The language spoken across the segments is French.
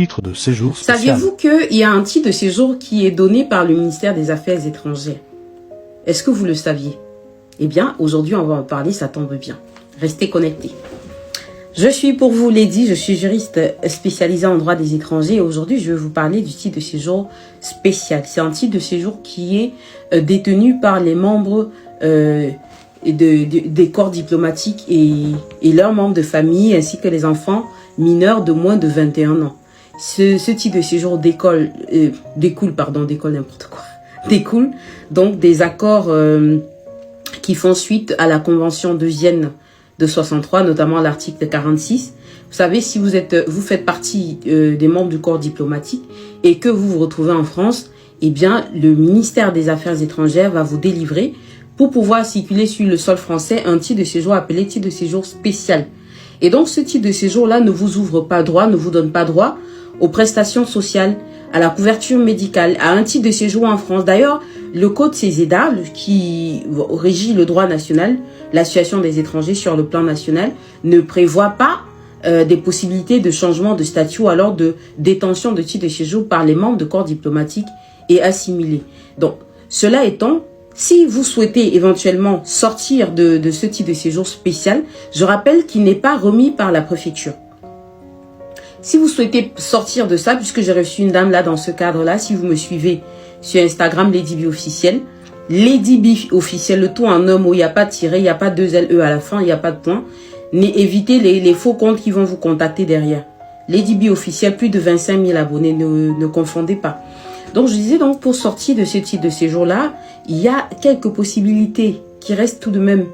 titre de séjour spécial. Saviez-vous qu'il y a un titre de séjour qui est donné par le ministère des Affaires étrangères? Est-ce que vous le saviez? Eh bien, aujourd'hui, on va en parler, ça tombe bien. Restez connectés. Je suis pour vous Lady, je suis juriste spécialisée en droit des étrangers et aujourd'hui, je vais vous parler du titre de séjour spécial. C'est un titre de séjour qui est détenu par les membres des corps diplomatiques et leurs membres de famille ainsi que les enfants mineurs de moins de 21 ans. Ce titre de séjour découle donc des accords qui font suite à la Convention de Vienne de 63, notamment l'article 46. Vous savez, si vous faites partie des membres du corps diplomatique et que vous vous retrouvez en France, eh bien, le ministère des Affaires étrangères va vous délivrer pour pouvoir circuler sur le sol français un titre de séjour appelé titre de séjour spécial. Et donc, ce titre de séjour-là ne vous ouvre pas droit, ne vous donne pas droit aux prestations sociales, à la couverture médicale, à un titre de séjour en France. D'ailleurs, le code CESEDA, qui régit le droit national, la situation des étrangers sur le plan national, ne prévoit pas des possibilités de changement de statut ou alors de détention de titre de séjour par les membres de corps diplomatiques et assimilés. Donc, cela étant, si vous souhaitez éventuellement sortir de ce titre de séjour spécial, je rappelle qu'il n'est pas remis par la préfecture. Si vous souhaitez sortir de ça, puisque j'ai reçu une dame là dans ce cadre-là, si vous me suivez sur Instagram, LadyB officiel, LadyB officiel, le tout en un mot, il n'y a pas de tiret, il n'y a pas de 2 LE à la fin, il n'y a pas de point. Évitez les faux comptes qui vont vous contacter derrière. LadyB officiel, plus de 25 000 abonnés, ne confondez pas. Donc je disais donc pour sortir de ce titre de séjour-là, il y a quelques possibilités qui restent tout de même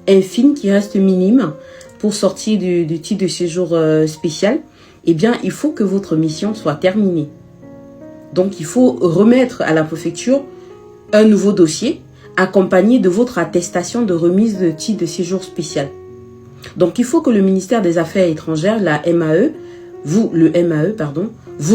infimes, qui restent minimes pour sortir du titre de séjour spécial. Eh bien, il faut que votre mission soit terminée. Donc, il faut remettre à la préfecture un nouveau dossier accompagné de votre attestation de remise de titre de séjour spécial. Donc, il faut que le ministère des Affaires étrangères, vous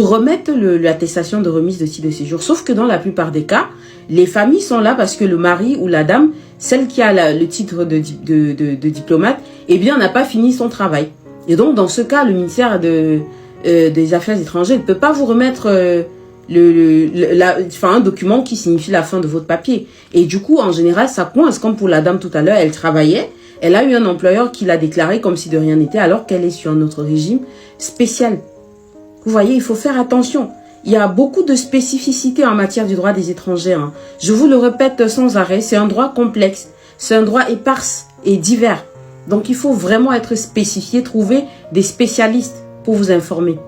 remette l'attestation de remise de titre de séjour. Sauf que dans la plupart des cas, les familles sont là parce que le mari ou la dame, celle qui a le titre de diplomate, eh bien, n'a pas fini son travail. Et donc, dans ce cas, le ministère des Affaires étrangères ne peut pas vous remettre un document qui signifie la fin de votre papier. Et du coup, en général, ça coince. Comme pour la dame tout à l'heure, elle travaillait. Elle a eu un employeur qui l'a déclaré comme si de rien n'était, alors qu'elle est sur un autre régime spécial. Vous voyez, il faut faire attention. Il y a beaucoup de spécificités en matière du droit des étrangers. Hein. Je vous le répète sans arrêt, c'est un droit complexe. C'est un droit éparse et divers. Donc, il faut vraiment être spécifié, trouver des spécialistes pour vous informer.